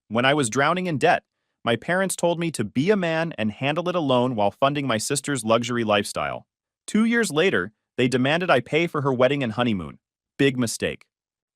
When I was drowning in debt, my parents told me to be a man and handle it alone while funding my sister's luxury lifestyle. 2 years later, they demanded I pay for her wedding and honeymoon. Big mistake.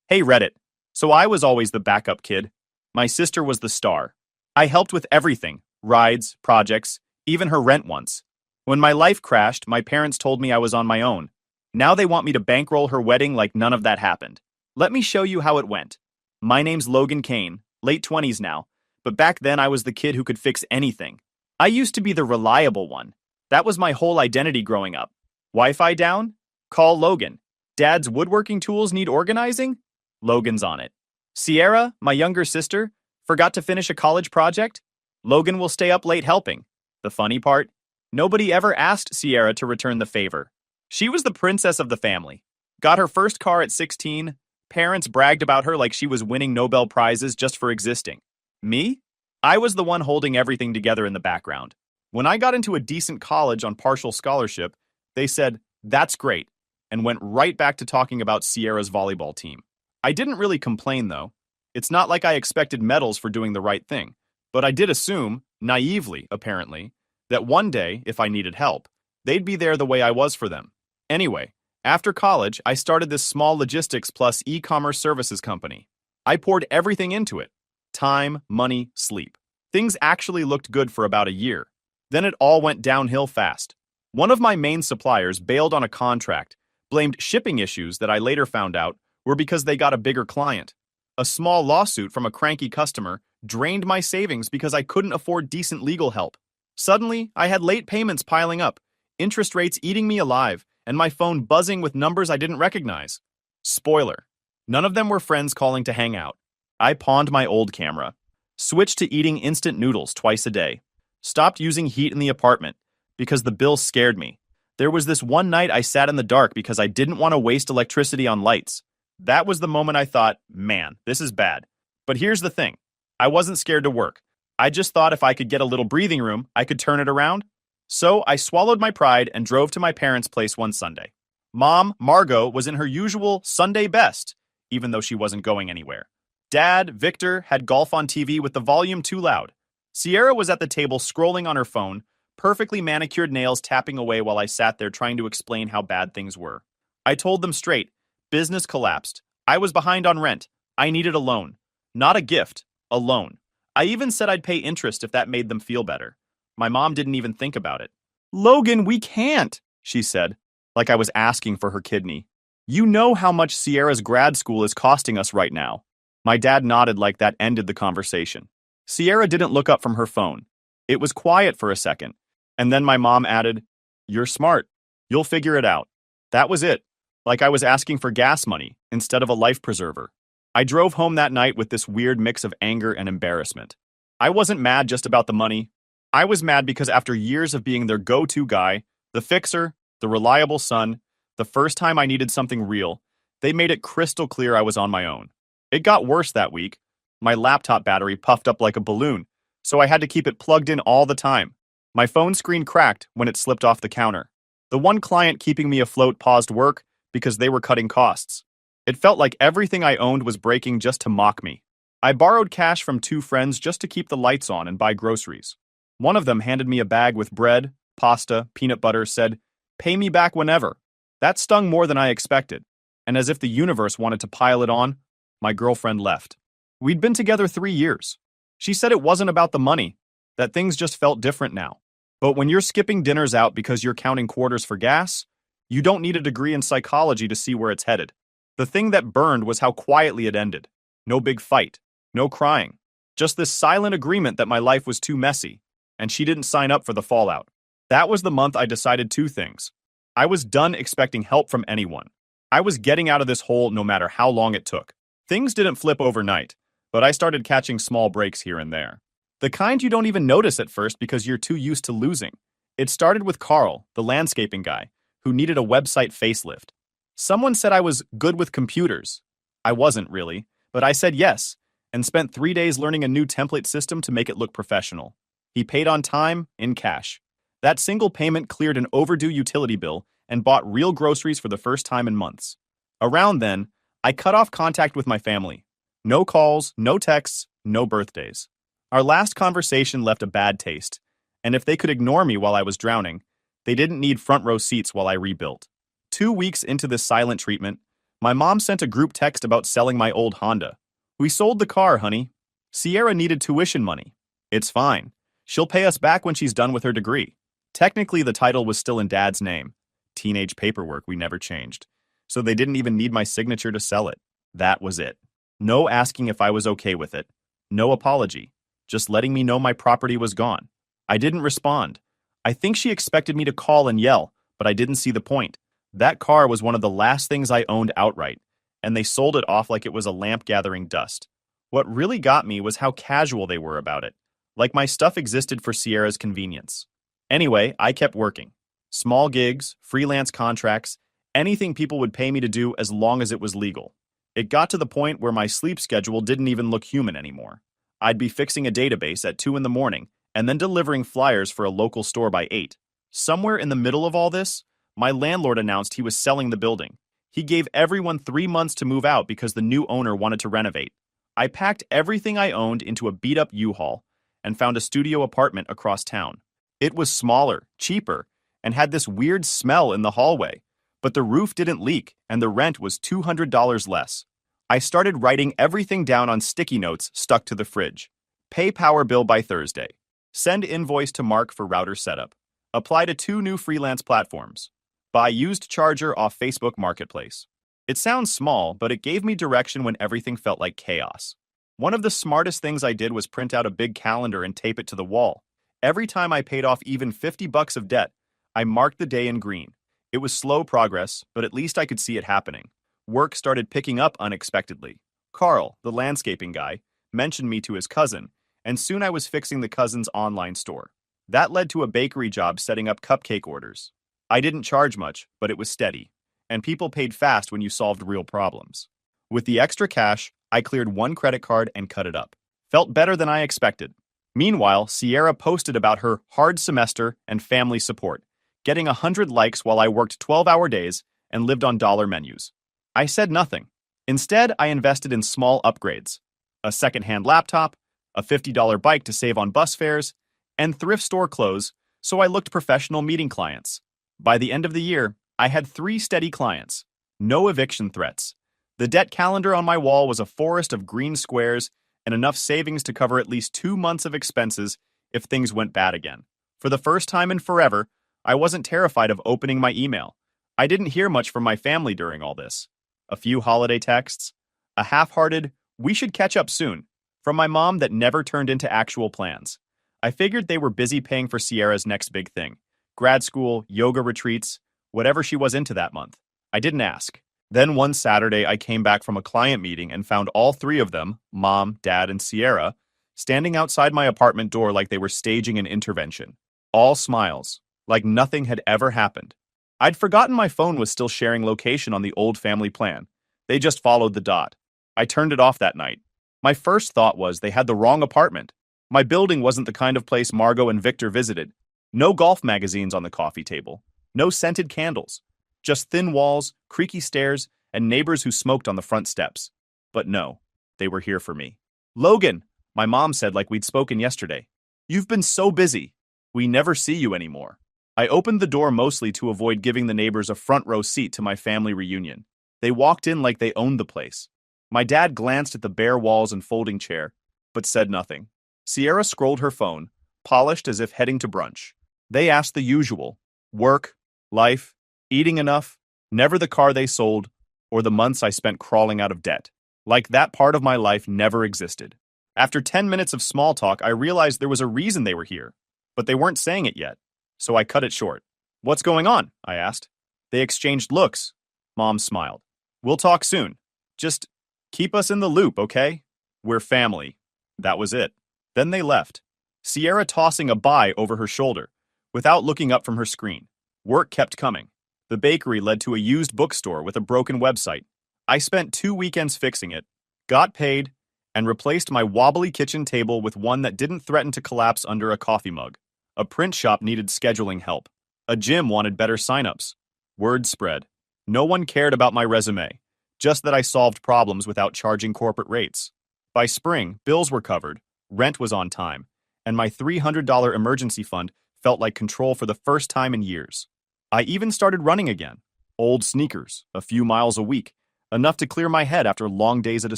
Hey Reddit. So I was always the backup kid. My sister was the star. I helped with everything, rides, projects, even her rent once. When my life crashed, my parents told me I was on my own. Now they want me to bankroll her wedding like none of that happened. Let me show you how it went. My name's Logan Kane, late 20s now, but back then I was the kid who could fix anything. I used to be the reliable one. That was my whole identity growing up. Wi-Fi down? Call Logan. Dad's woodworking tools need organizing? Logan's on it. Sierra, my younger sister, forgot to finish a college project? Logan will stay up late helping. The funny part? Nobody ever asked Sierra to return the favor. She was the princess of the family. Got her first car at 16. Parents bragged about her like she was winning Nobel Prizes just for existing. Me? I was the one holding everything together in the background. When I got into a decent college on partial scholarship, they said, "That's great," and went right back to talking about Sierra's volleyball team. I didn't really complain, though. It's not like I expected medals for doing the right thing, but I did assume, naively apparently, that one day, if I needed help, they'd be there the way I was for them. Anyway, after college, I started this small logistics plus e-commerce services company. I poured everything into it. Time, money, sleep. Things actually looked good for about a year. Then it all went downhill fast. One of my main suppliers bailed on a contract, blamed shipping issues that I later found out were because they got a bigger client. A small lawsuit from a cranky customer drained my savings because I couldn't afford decent legal help. Suddenly, I had late payments piling up, interest rates eating me alive, and my phone buzzing with numbers I didn't recognize. Spoiler. None of them were friends calling to hang out. I pawned my old camera, switched to eating instant noodles twice a day, stopped using heat in the apartment because the bill scared me. There was this one night I sat in the dark because I didn't want to waste electricity on lights. That was the moment I thought, man, this is bad. But here's the thing. I wasn't scared to work. I just thought if I could get a little breathing room, I could turn it around. So I swallowed my pride and drove to my parents' place one Sunday. Mom, Margot, was in her usual Sunday best, even though she wasn't going anywhere. Dad, Victor, had golf on TV with the volume too loud. Sierra was at the table scrolling on her phone, perfectly manicured nails tapping away while I sat there trying to explain how bad things were. I told them straight, business collapsed. I was behind on rent. I needed a loan. Not a gift, a loan. I even said I'd pay interest if that made them feel better. My mom didn't even think about it. "Logan, we can't," she said, like I was asking for her kidney. "You know how much Sierra's grad school is costing us right now." My dad nodded like that ended the conversation. Sierra didn't look up from her phone. It was quiet for a second, and then my mom added, "You're smart. You'll figure it out." That was it, like I was asking for gas money instead of a life preserver. I drove home that night with this weird mix of anger and embarrassment. I wasn't mad just about the money. I was mad because after years of being their go-to guy, the fixer, the reliable son, the first time I needed something real, they made it crystal clear I was on my own. It got worse that week. My laptop battery puffed up like a balloon, so I had to keep it plugged in all the time. My phone screen cracked when it slipped off the counter. The one client keeping me afloat paused work because they were cutting costs. It felt like everything I owned was breaking just to mock me. I borrowed cash from two friends just to keep the lights on and buy groceries. One of them handed me a bag with bread, pasta, peanut butter, said, "Pay me back whenever." That stung more than I expected, and as if the universe wanted to pile it on, my girlfriend left. We'd been together 3 years. She said it wasn't about the money, that things just felt different now. But when you're skipping dinners out because you're counting quarters for gas, you don't need a degree in psychology to see where it's headed. The thing that burned was how quietly it ended. No big fight, no crying, just this silent agreement that my life was too messy, and she didn't sign up for the fallout. That was the month I decided two things. I was done expecting help from anyone. I was getting out of this hole no matter how long it took. Things didn't flip overnight, but I started catching small breaks here and there. The kind you don't even notice at first because you're too used to losing. It started with Carl, the landscaping guy, who needed a website facelift. Someone said I was good with computers. I wasn't really, but I said yes, and spent 3 days learning a new template system to make it look professional. He paid on time, in cash. That single payment cleared an overdue utility bill and bought real groceries for the first time in months. Around then, I cut off contact with my family. No calls, no texts, no birthdays. Our last conversation left a bad taste, and if they could ignore me while I was drowning, they didn't need front row seats while I rebuilt. 2 weeks into this silent treatment, my mom sent a group text about selling my old Honda. We sold the car, honey. Sierra needed tuition money. It's fine. She'll pay us back when she's done with her degree. Technically, the title was still in Dad's name. Teenage paperwork we never changed. So they didn't even need my signature to sell it. That was it. No asking if I was okay with it. No apology. Just letting me know my property was gone. I didn't respond. I think she expected me to call and yell, but I didn't see the point. That car was one of the last things I owned outright, and they sold it off like it was a lamp gathering dust. What really got me was how casual they were about it, like my stuff existed for Sierra's convenience. Anyway, I kept working. Small gigs, freelance contracts, anything people would pay me to do as long as it was legal. It got to the point where my sleep schedule didn't even look human anymore. I'd be fixing a database at 2 in the morning and then delivering flyers for a local store by 8. Somewhere in the middle of all this, my landlord announced he was selling the building. He gave everyone 3 months to move out because the new owner wanted to renovate. I packed everything I owned into a beat-up U-Haul and found a studio apartment across town. It was smaller, cheaper, and had this weird smell in the hallway, but the roof didn't leak and the rent was $200 less. I started writing everything down on sticky notes stuck to the fridge. Pay power bill by Thursday. Send invoice to Mark for router setup. Apply to 2 new freelance platforms. Buy used charger off Facebook Marketplace. It sounds small, but it gave me direction when everything felt like chaos. One of the smartest things I did was print out a big calendar and tape it to the wall. Every time I paid off even $50 of debt, I marked the day in green. It was slow progress, but at least I could see it happening. Work started picking up unexpectedly. Carl, the landscaping guy, mentioned me to his cousin, and soon I was fixing the cousin's online store. That led to a bakery job setting up cupcake orders. I didn't charge much, but it was steady, and people paid fast when you solved real problems. With the extra cash, I cleared 1 credit card and cut it up. Felt better than I expected. Meanwhile, Sierra posted about her hard semester and family support, getting 100 likes while I worked 12-hour days and lived on dollar menus. I said nothing. Instead, I invested in small upgrades. A second-hand laptop, a $50 bike to save on bus fares, and thrift store clothes, so I looked professional meeting clients. By the end of the year, I had 3 steady clients. No eviction threats. The debt calendar on my wall was a forest of green squares and enough savings to cover at least 2 months of expenses if things went bad again. For the first time in forever, I wasn't terrified of opening my email. I didn't hear much from my family during all this. A few holiday texts, a half-hearted, "we should catch up soon," from my mom that never turned into actual plans. I figured they were busy paying for Sierra's next big thing. Grad school, yoga retreats, whatever she was into that month. I didn't ask. Then one Saturday, I came back from a client meeting and found all 3 of them, Mom, Dad, and Sierra, standing outside my apartment door like they were staging an intervention. All smiles, like nothing had ever happened. I'd forgotten my phone was still sharing location on the old family plan. They just followed the dot. I turned it off that night. My first thought was they had the wrong apartment. My building wasn't the kind of place Margot and Victor visited. No golf magazines on the coffee table. No scented candles. Just thin walls, creaky stairs, and neighbors who smoked on the front steps. But no, they were here for me. "Logan," my mom said like we'd spoken yesterday. "You've been so busy. We never see you anymore." I opened the door mostly to avoid giving the neighbors a front row seat to my family reunion. They walked in like they owned the place. My dad glanced at the bare walls and folding chair, but said nothing. Sierra scrolled her phone, polished as if heading to brunch. They asked the usual: work, life, eating enough, never the car they sold, or the months I spent crawling out of debt. Like that part of my life never existed. After 10 minutes of small talk, I realized there was a reason they were here, but they weren't saying it yet, so I cut it short. "What's going on?" I asked. They exchanged looks. Mom smiled. "We'll talk soon. Just keep us in the loop, okay? We're family." That was it. Then they left, Sierra tossing a bye over her shoulder, without looking up from her screen. Work kept coming. The bakery led to a used bookstore with a broken website. I spent 2 weekends fixing it, got paid, and replaced my wobbly kitchen table with one that didn't threaten to collapse under a coffee mug. A print shop needed scheduling help. A gym wanted better signups. Word spread. No one cared about my resume. just that I solved problems without charging corporate rates. By spring, bills were covered, rent was on time, and my $300 emergency fund felt like control for the first time in years. I even started running again. Old sneakers, a few miles a week, enough to clear my head after long days at a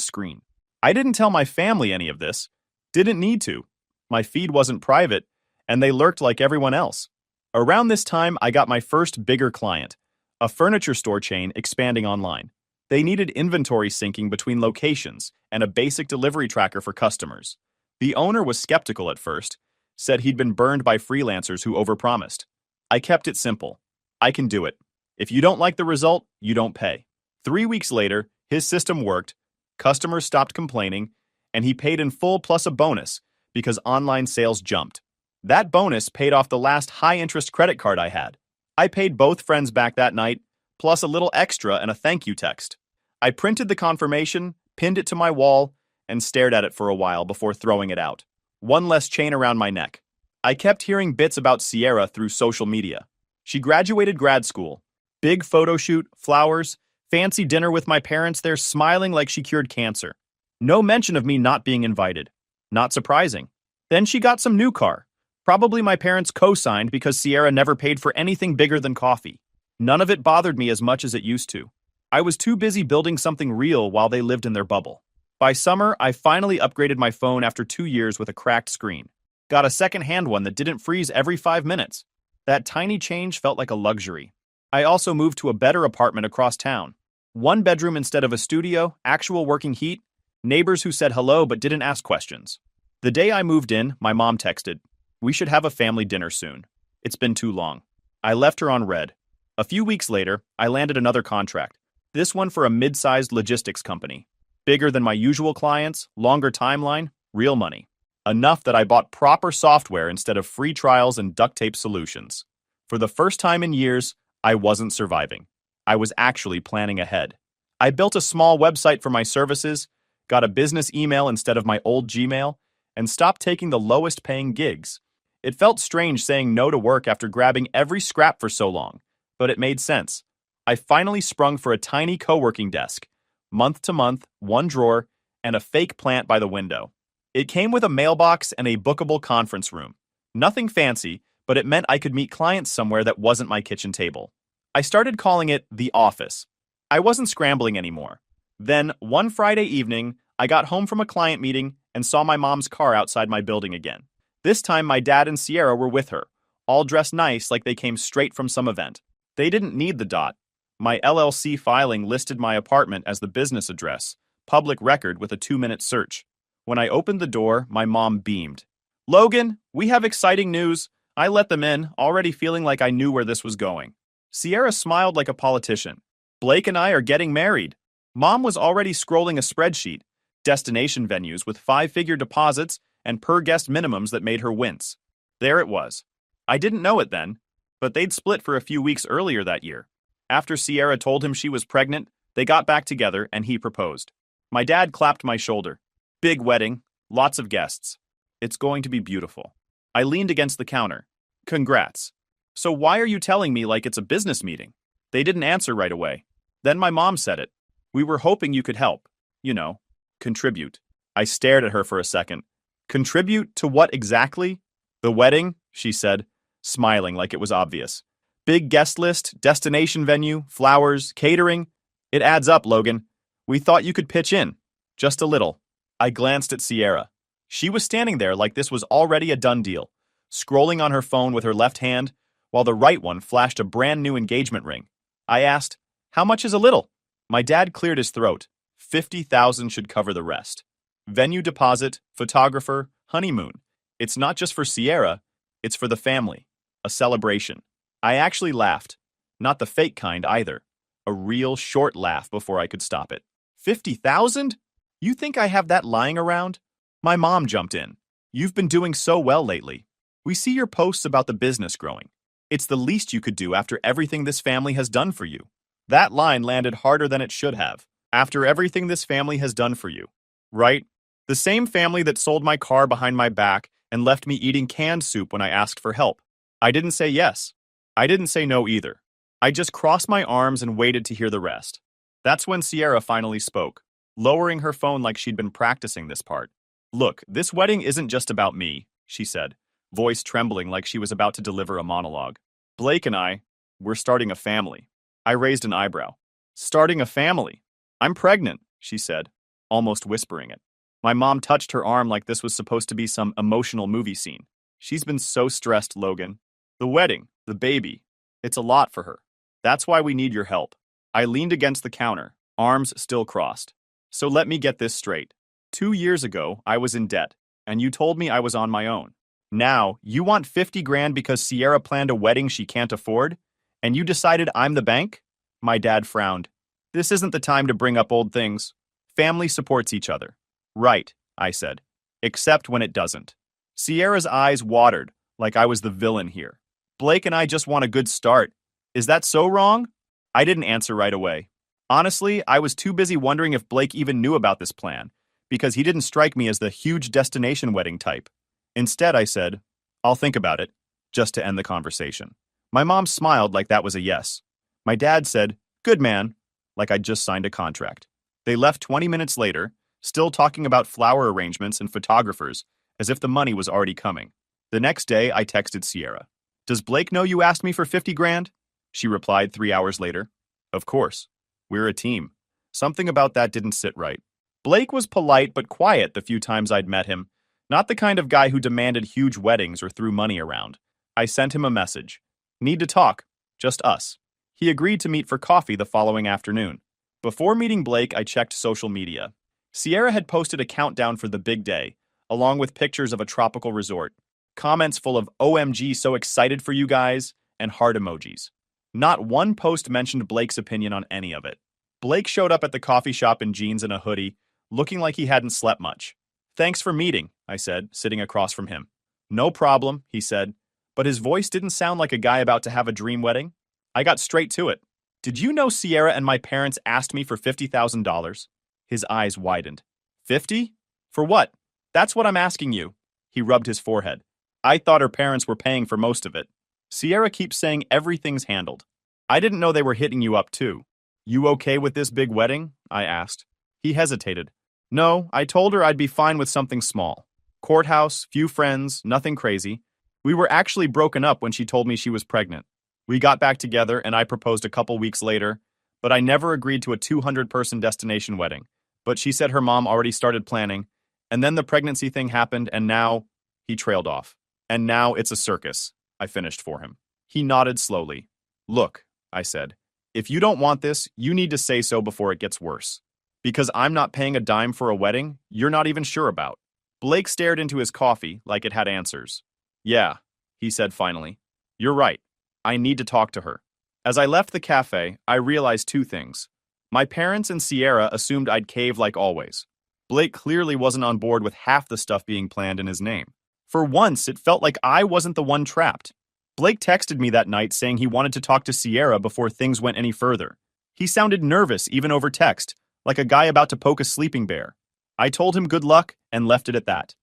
screen. I didn't tell my family any of this. Didn't need to. My feed wasn't private, and they lurked like everyone else. Around this time, I got my first bigger client, a furniture store chain expanding online. They needed inventory syncing between locations and a basic delivery tracker for customers. The owner was skeptical at first, said he'd been burned by freelancers who overpromised. I kept it simple. I can do it. If you don't like the result, you don't pay. 3 weeks later, his system worked, customers stopped complaining, and he paid in full plus a bonus because online sales jumped. That bonus paid off the last high-interest credit card I had. I paid both friends back that night, plus a little extra and a thank you text. I printed the confirmation, pinned it to my wall, and stared at it for a while before throwing it out. One less chain around my neck. I kept hearing bits about Sierra through social media. She graduated grad school. Big photo shoot, flowers, fancy dinner with my parents there smiling like she cured cancer. No mention of me not being invited. Not surprising. Then she got some new car. Probably my parents co-signed because Sierra never paid for anything bigger than coffee. None of it bothered me as much as it used to. I was too busy building something real while they lived in their bubble. By summer, I finally upgraded my phone after 2 years with a cracked screen. Got a second-hand one that didn't freeze every 5 minutes. That tiny change felt like a luxury. I also moved to a better apartment across town. 1 bedroom instead of a studio, actual working heat, neighbors who said hello but didn't ask questions. The day I moved in, my mom texted, "We should have a family dinner soon. It's been too long." I left her on red. A few weeks later, I landed another contract. This one for a mid-sized logistics company. Bigger than my usual clients, longer timeline, real money. Enough that I bought proper software instead of free trials and duct tape solutions. For the first time in years, I wasn't surviving. I was actually planning ahead. I built a small website for my services, got a business email instead of my old Gmail, and stopped taking the lowest paying gigs. It felt strange saying no to work after grabbing every scrap for so long, but it made sense. I finally sprung for a tiny co-working desk, month to month, 1 drawer, and a fake plant by the window. It came with a mailbox and a bookable conference room. Nothing fancy, but it meant I could meet clients somewhere that wasn't my kitchen table. I started calling it the office. I wasn't scrambling anymore. Then, one Friday evening, I got home from a client meeting and saw my mom's car outside my building again. This time, my dad and Sierra were with her, all dressed nice like they came straight from some event. They didn't need the dot. My LLC filing listed my apartment as the business address, public record with a 2-minute search. When I opened the door, my mom beamed. "Logan, we have exciting news." I let them in, already feeling like I knew where this was going. Sierra smiled like a politician. "Blake and I are getting married." Mom was already scrolling a spreadsheet, destination venues with 5-figure deposits and per-guest minimums that made her wince. There it was. I didn't know it then, but they'd split for a few weeks earlier that year. After Sierra told him she was pregnant, they got back together and he proposed. My dad clapped my shoulder. "Big wedding, lots of guests. It's going to be beautiful." I leaned against the counter. "Congrats. So why are you telling me like it's a business meeting?" They didn't answer right away. Then my mom said it. "We were hoping you could help. You know, contribute." I stared at her for a second. "Contribute to what exactly?" "The wedding," she said, smiling like it was obvious. "Big guest list, destination venue, flowers, catering. It adds up, Logan. We thought you could pitch in. Just a little." I glanced at Sierra. She was standing there like this was already a done deal, scrolling on her phone with her left hand, while the right one flashed a brand new engagement ring. I asked, "How much is a little?" My dad cleared his throat. 50,000 should cover the rest. Venue deposit, photographer, honeymoon. It's not just for Sierra, it's for the family. A celebration. I actually laughed. Not the fake kind either. A real short laugh before I could stop it. 50,000? You think I have that lying around? My mom jumped in. "You've been doing so well lately. We see your posts about the business growing. It's the least you could do after everything this family has done for you." That line landed harder than it should have. After everything this family has done for you. Right? The same family that sold my car behind my back and left me eating canned soup when I asked for help. I didn't say yes. I didn't say no either. I just crossed my arms and waited to hear the rest. That's when Sierra finally spoke, lowering her phone like she'd been practicing this part. Look, this wedding isn't just about me, she said, voice trembling like she was about to deliver a monologue. Blake and we're starting a family. I raised an eyebrow. Starting a family? I'm pregnant, she said, almost whispering it. My mom touched her arm like this was supposed to be some emotional movie scene. She's been so stressed, Logan. The wedding, the baby. It's a lot for her. That's why we need your help. I leaned against the counter, arms still crossed. So let me get this straight. 2 years ago, I was in debt, and you told me I was on my own. Now, you want 50 grand because Sierra planned a wedding she can't afford? And you decided I'm the bank? My dad frowned. This isn't the time to bring up old things. Family supports each other. Right, I said. Except when it doesn't. Sierra's eyes watered, like I was the villain here. Blake and I just want a good start. Is that so wrong? I didn't answer right away. Honestly, I was too busy wondering if Blake even knew about this plan, because he didn't strike me as the huge destination wedding type. Instead, I said, I'll think about it, just to end the conversation. My mom smiled like that was a yes. My dad said, good man, like I'd just signed a contract. They left 20 minutes later, still talking about flower arrangements and photographers, as if the money was already coming. The next day, I texted Sierra. Does Blake know you asked me for 50 grand? She replied 3 hours later. Of course. We're a team. Something about that didn't sit right. Blake was polite but quiet the few times I'd met him, not the kind of guy who demanded huge weddings or threw money around. I sent him a message. Need to talk. Just us. He agreed to meet for coffee the following afternoon. Before meeting Blake, I checked social media. Sierra had posted a countdown for the big day, along with pictures of a tropical resort, comments full of OMG so excited for you guys, and heart emojis. Not one post mentioned Blake's opinion on any of it. Blake showed up at the coffee shop in jeans and a hoodie, looking like he hadn't slept much. Thanks for meeting, I said, sitting across from him. No problem, he said, but his voice didn't sound like a guy about to have a dream wedding. I got straight to it. Did you know Sierra and my parents asked me for $50,000? His eyes widened. 50? For what? That's what I'm asking you. He rubbed his forehead. I thought her parents were paying for most of it. Sierra keeps saying everything's handled. I didn't know they were hitting you up too. You okay with this big wedding? I asked. He hesitated. No, I told her I'd be fine with something small. Courthouse, few friends, nothing crazy. We were actually broken up when she told me she was pregnant. We got back together and I proposed a couple weeks later, but I never agreed to a 200-person destination wedding. But she said her mom already started planning, and then the pregnancy thing happened, and now... He trailed off. And now it's a circus, I finished for him. He nodded slowly. Look, I said, if you don't want this, you need to say so before it gets worse. Because I'm not paying a dime for a wedding you're not even sure about. Blake stared into his coffee like it had answers. Yeah, he said finally. You're right. I need to talk to her. As I left the cafe, I realized two things. My parents and Sierra assumed I'd cave like always. Blake clearly wasn't on board with half the stuff being planned in his name. For once, it felt like I wasn't the one trapped. Blake texted me that night saying he wanted to talk to Sierra before things went any further. He sounded nervous even over text, like a guy about to poke a sleeping bear. I told him good luck and left it at that.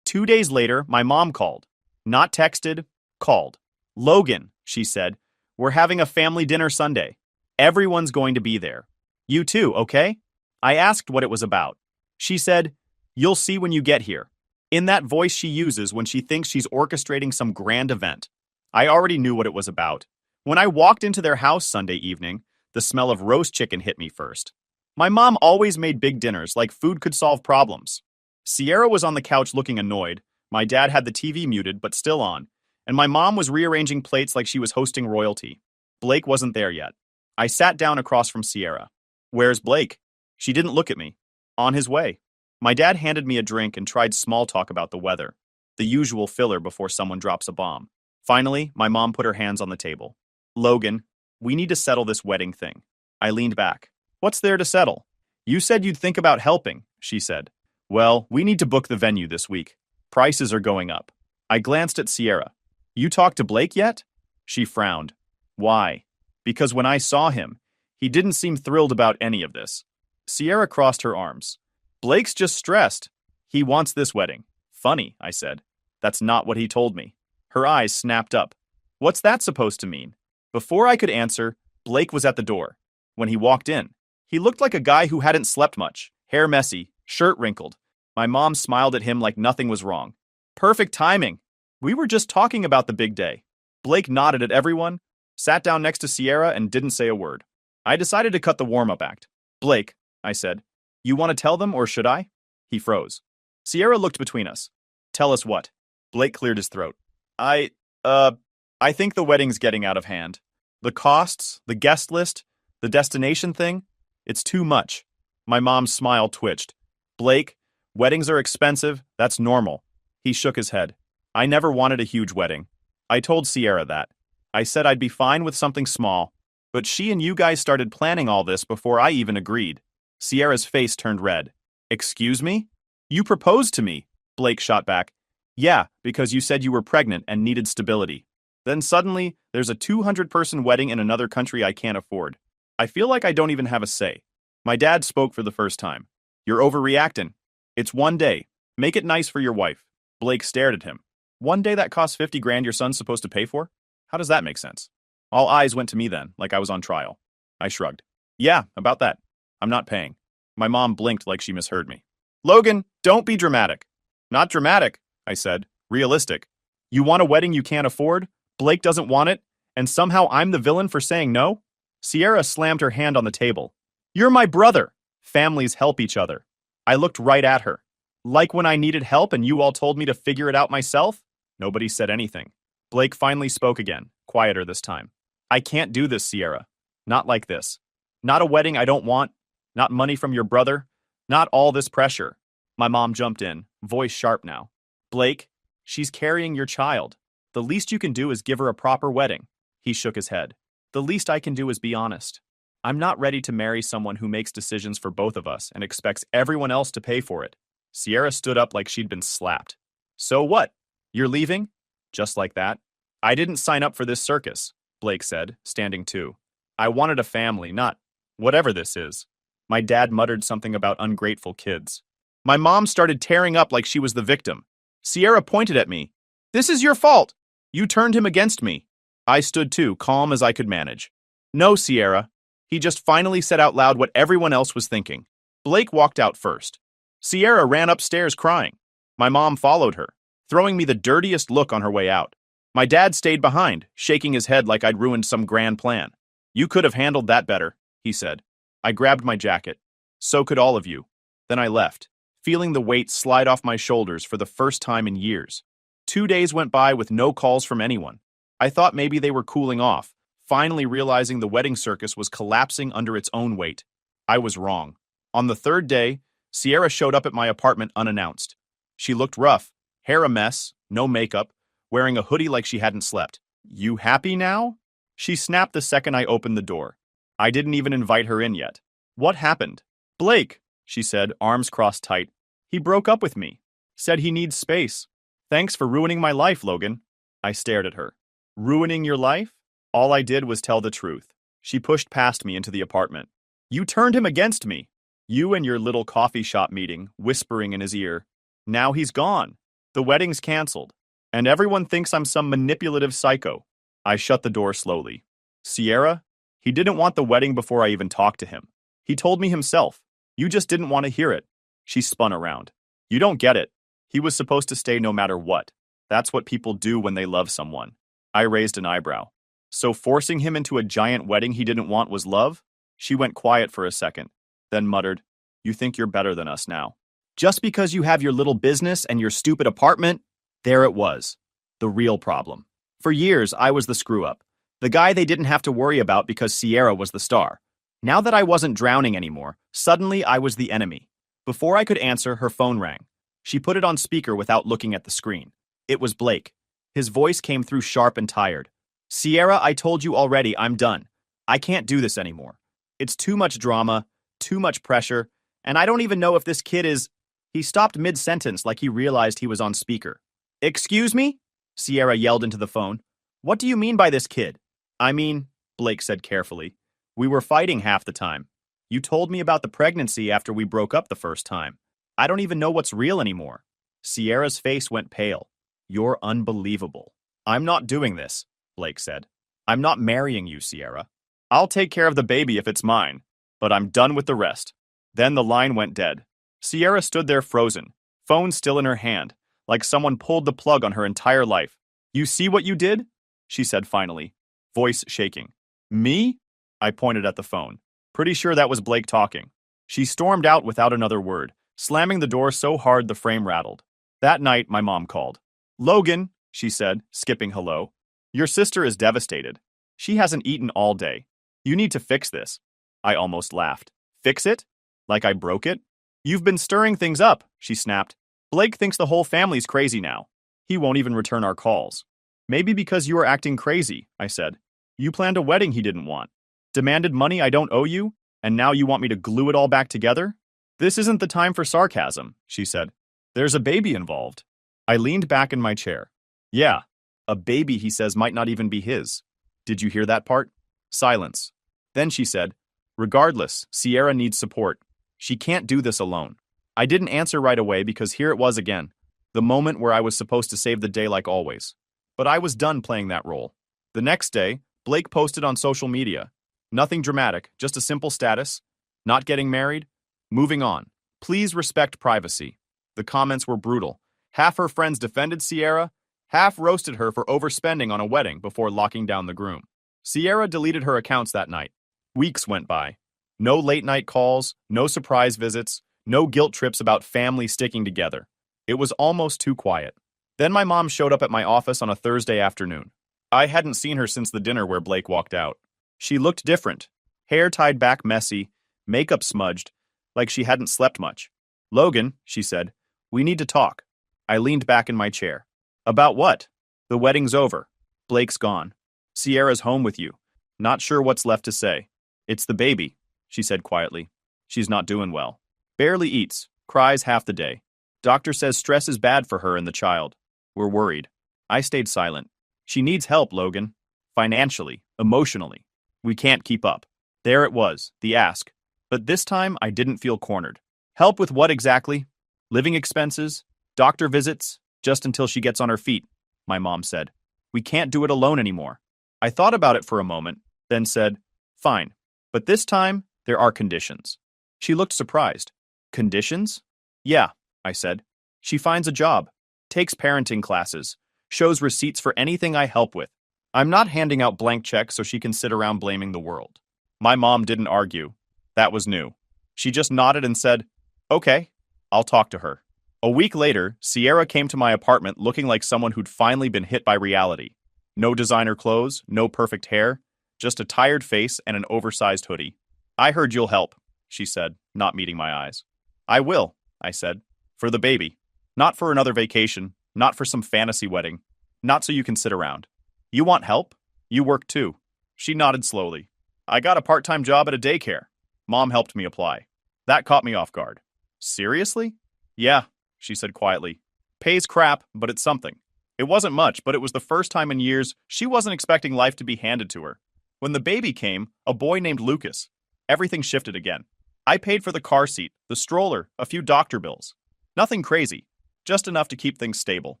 2 days later, my mom called. Not texted, called. Logan, she said, we're having a family dinner Sunday. Everyone's going to be there. You too, okay? I asked what it was about. She said, you'll see when you get here. In that voice she uses when she thinks she's orchestrating some grand event. I already knew what it was about. When I walked into their house Sunday evening, the smell of roast chicken hit me first. My mom always made big dinners like food could solve problems. Sierra was on the couch looking annoyed. My dad had the TV muted but still on, and my mom was rearranging plates like she was hosting royalty. Blake wasn't there yet. I sat down across from Sierra. Where's Blake? She didn't look at me. On his way. My dad handed me a drink and tried small talk about the weather, the usual filler before someone drops a bomb. Finally, my mom put her hands on the table. Logan, we need to settle this wedding thing. I leaned back. What's there to settle? You said you'd think about helping, she said. Well, we need to book the venue this week. Prices are going up. I glanced at Sierra. You talked to Blake yet? She frowned. Why? Because when I saw him, he didn't seem thrilled about any of this. Sierra crossed her arms. Blake's just stressed. He wants this wedding. Funny, I said. That's not what he told me. Her eyes snapped up. What's that supposed to mean? Before I could answer, Blake was at the door. When he walked in, He looked like a guy who hadn't slept much, hair messy, shirt wrinkled. My mom smiled at him like nothing was wrong. Perfect timing. We were just talking about the big day. Blake nodded at everyone, sat down next to Sierra, and didn't say a word. I decided to cut the warm-up act. Blake, I said, you want to tell them or should I? He froze. Sierra looked between us. Tell us what? Blake cleared his throat. I think the wedding's getting out of hand. The costs, the guest list, the destination thing, it's too much. My mom's smile twitched. Blake, weddings are expensive, that's normal. He shook his head. I never wanted a huge wedding. I told Sierra that. I said I'd be fine with something small, but she and you guys started planning all this before I even agreed. Sierra's face turned red. Excuse me? You proposed to me, Blake shot back. Yeah, because you said you were pregnant and needed stability. Then suddenly, there's a 200-person wedding in another country I can't afford. I feel like I don't even have a say. My dad spoke for the first time. You're overreacting. It's one day. Make it nice for your wife. Blake stared at him. One day that costs 50 grand your son's supposed to pay for? How does that make sense? All eyes went to me then, like I was on trial. I shrugged. Yeah, about that. I'm not paying. My mom blinked like she misheard me. Logan, don't be dramatic. Not dramatic, I said. Realistic. You want a wedding you can't afford? Blake doesn't want it? And somehow I'm the villain for saying no? Sierra slammed her hand on the table. You're my brother. Families help each other. I looked right at her. Like when I needed help and you all told me to figure it out myself? Nobody said anything. Blake finally spoke again, quieter this time. I can't do this, Sierra. Not like this. Not a wedding I don't want. Not money from your brother. Not all this pressure. My mom jumped in, voice sharp now. Blake, she's carrying your child. The least you can do is give her a proper wedding. He shook his head. The least I can do is be honest. I'm not ready to marry someone who makes decisions for both of us and expects everyone else to pay for it. Sierra stood up like she'd been slapped. So what? You're leaving? Just like that? I didn't sign up for this circus, Blake said, standing too. I wanted a family, not whatever this is. My dad muttered something about ungrateful kids. My mom started tearing up like she was the victim. Sierra pointed at me. This is your fault. You turned him against me. I stood too, calm as I could manage. No, Sierra. He just finally said out loud what everyone else was thinking. Blake walked out first. Sierra ran upstairs crying. My mom followed her, throwing me the dirtiest look on her way out. My dad stayed behind, shaking his head like I'd ruined some grand plan. You could have handled that better, he said. I grabbed my jacket. So could all of you. Then I left, feeling the weight slide off my shoulders for the first time in years. 2 days went by with no calls from anyone. I thought maybe they were cooling off, finally realizing the wedding circus was collapsing under its own weight. I was wrong. On the third day, Sierra showed up at my apartment unannounced. She looked rough, hair a mess, no makeup, wearing a hoodie like she hadn't slept. You happy now? She snapped the second I opened the door. I didn't even invite her in yet. What happened? Blake, she said, arms crossed tight. He broke up with me. Said he needs space. Thanks for ruining my life, Logan. I stared at her. Ruining your life? All I did was tell the truth. She pushed past me into the apartment. You turned him against me. You and your little coffee shop meeting, whispering in his ear. Now he's gone. The wedding's canceled. And everyone thinks I'm some manipulative psycho. I shut the door slowly. Sierra? He didn't want the wedding before I even talked to him. He told me himself. You just didn't want to hear it. She spun around. You don't get it. He was supposed to stay no matter what. That's what people do when they love someone. I raised an eyebrow. So forcing him into a giant wedding he didn't want was love? She went quiet for a second, then muttered, You think you're better than us now. Just because you have your little business and your stupid apartment? There it was. The real problem. For years, I was the screw-up. The guy they didn't have to worry about because Sierra was the star. Now that I wasn't drowning anymore, suddenly I was the enemy. Before I could answer, her phone rang. She put it on speaker without looking at the screen. It was Blake. His voice came through sharp and tired. Sierra, I told you already, I'm done. I can't do this anymore. It's too much drama, too much pressure, and I don't even know if this kid is... He stopped mid-sentence like he realized he was on speaker. Excuse me? Sierra yelled into the phone. What do you mean by this kid? I mean, Blake said carefully, we were fighting half the time. You told me about the pregnancy after we broke up the first time. I don't even know what's real anymore. Sierra's face went pale. You're unbelievable. I'm not doing this, Blake said. I'm not marrying you, Sierra. I'll take care of the baby if it's mine. but I'm done with the rest. Then the line went dead. Sierra stood there frozen, phone still in her hand, like someone pulled the plug on her entire life. You see what you did? She said finally, voice shaking. Me? I pointed at the phone. Pretty sure that was Blake talking. She stormed out without another word, slamming the door so hard the frame rattled. That night, my mom called. Logan, she said, skipping hello. Your sister is devastated. She hasn't eaten all day. You need to fix this. I almost laughed. Fix it? Like I broke it? You've been stirring things up, she snapped. Blake thinks the whole family's crazy now. He won't even return our calls. Maybe because you are acting crazy, I said. You planned a wedding he didn't want. Demanded money I don't owe you, and now you want me to glue it all back together? This isn't the time for sarcasm, she said. There's a baby involved. I leaned back in my chair. Yeah, a baby he says might not even be his. Did you hear that part? Silence. Then she said, regardless, Sierra needs support. She can't do this alone. I didn't answer right away because here it was again, the moment where I was supposed to save the day like always. But I was done playing that role. The next day, Blake posted on social media. Nothing dramatic, just a simple status. Not getting married. Moving on. Please respect privacy. The comments were brutal. Half her friends defended Sierra, half roasted her for overspending on a wedding before locking down the groom. Sierra deleted her accounts that night. Weeks went by. No late-night calls, no surprise visits, no guilt trips about family sticking together. It was almost too quiet. Then my mom showed up at my office on a Thursday afternoon. I hadn't seen her since the dinner where Blake walked out. She looked different. Hair tied back messy, makeup smudged, like she hadn't slept much. Logan, she said, we need to talk. I leaned back in my chair. About what? The wedding's over. Blake's gone. Sierra's home with you. Not sure what's left to say. It's the baby, she said quietly. She's not doing well. Barely eats, cries half the day. Doctor says stress is bad for her and the child. We're worried. I stayed silent. She needs help, Logan. Financially, emotionally. We can't keep up. There it was, the ask. But this time I didn't feel cornered. Help with what exactly? Living expenses? Doctor visits? Just until she gets on her feet, my mom said. We can't do it alone anymore. I thought about it for a moment, then said, fine. But this time, there are conditions. She looked surprised. Conditions? Yeah, I said. She finds a job, takes parenting classes, shows receipts for anything I help with. I'm not handing out blank checks so she can sit around blaming the world. My mom didn't argue. That was new. She just nodded and said, okay, I'll talk to her. A week later, Sierra came to my apartment looking like someone who'd finally been hit by reality. No designer clothes, no perfect hair, just a tired face and an oversized hoodie. I heard you'll help, she said, not meeting my eyes. I will, I said, for the baby. Not for another vacation, not for some fantasy wedding, not so you can sit around. You want help? You work too. She nodded slowly. I got a part-time job at a daycare. Mom helped me apply. That caught me off guard. Seriously? Yeah, she said quietly. Pays crap, but it's something. It wasn't much, but it was the first time in years she wasn't expecting life to be handed to her. When the baby came, a boy named Lucas. Everything shifted again. I paid for the car seat, the stroller, a few doctor bills. Nothing crazy, just enough to keep things stable.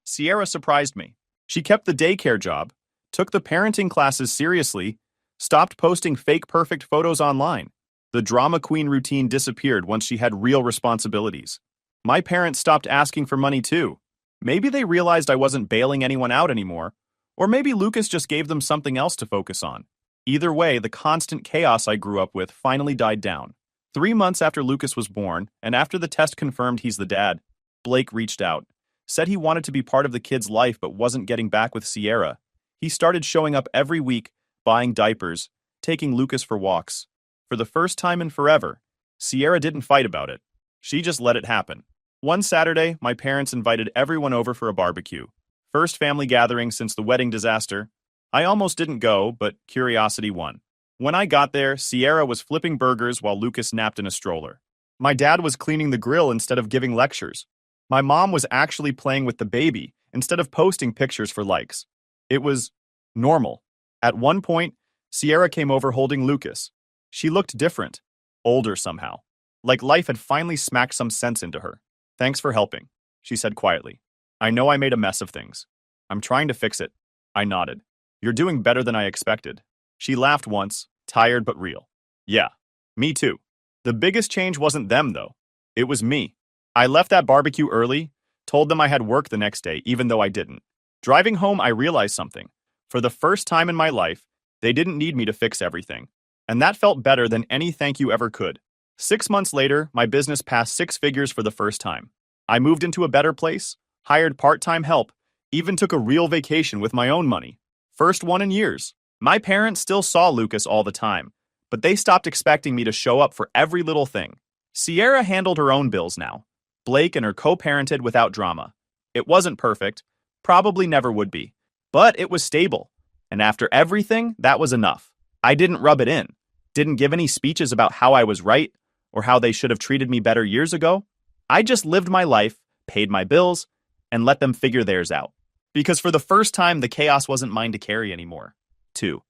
Sierra surprised me. She kept the daycare job, took the parenting classes seriously, stopped posting fake perfect photos online. The drama queen routine disappeared once she had real responsibilities. My parents stopped asking for money too. Maybe they realized I wasn't bailing anyone out anymore, or maybe Lucas just gave them something else to focus on. Either way, the constant chaos I grew up with finally died down. 3 months after Lucas was born, and after the test confirmed he's the dad, Blake reached out, said he wanted to be part of the kid's life but wasn't getting back with Sierra. He started showing up every week, buying diapers, taking Lucas for walks. For the first time in forever, Sierra didn't fight about it. She just let it happen. One Saturday, my parents invited everyone over for a barbecue. First family gathering since the wedding disaster. I almost didn't go, but curiosity won. When I got there, Sierra was flipping burgers while Lucas napped in a stroller. My dad was cleaning the grill instead of giving lectures. My mom was actually playing with the baby instead of posting pictures for likes. It was normal. At one point, Sierra came over holding Lucas. She looked different, older somehow, like life had finally smacked some sense into her. Thanks for helping, she said quietly. I know I made a mess of things. I'm trying to fix it. I nodded. You're doing better than I expected. She laughed once, tired but real. Yeah, Me too. The biggest change wasn't them, though. It was me. I left that barbecue early, told them I had work the next day, even though I didn't. Driving home, I realized something. For the first time in my life, they didn't need me to fix everything. And that felt better than any thank you ever could. 6 months later, my business passed six figures for the first time. I moved into a better place, hired part-time help, even took a real vacation with my own money. First one in years. My parents still saw Lucas all the time, but they stopped expecting me to show up for every little thing. Sierra handled her own bills now. Blake and her co-parented without drama. It wasn't perfect, probably never would be, but it was stable. And after everything, that was enough. I didn't rub it in, didn't give any speeches about how I was right or how they should have treated me better years ago. I just lived my life, paid my bills, and let them figure theirs out. Because for the first time, the chaos wasn't mine to carry anymore. 2.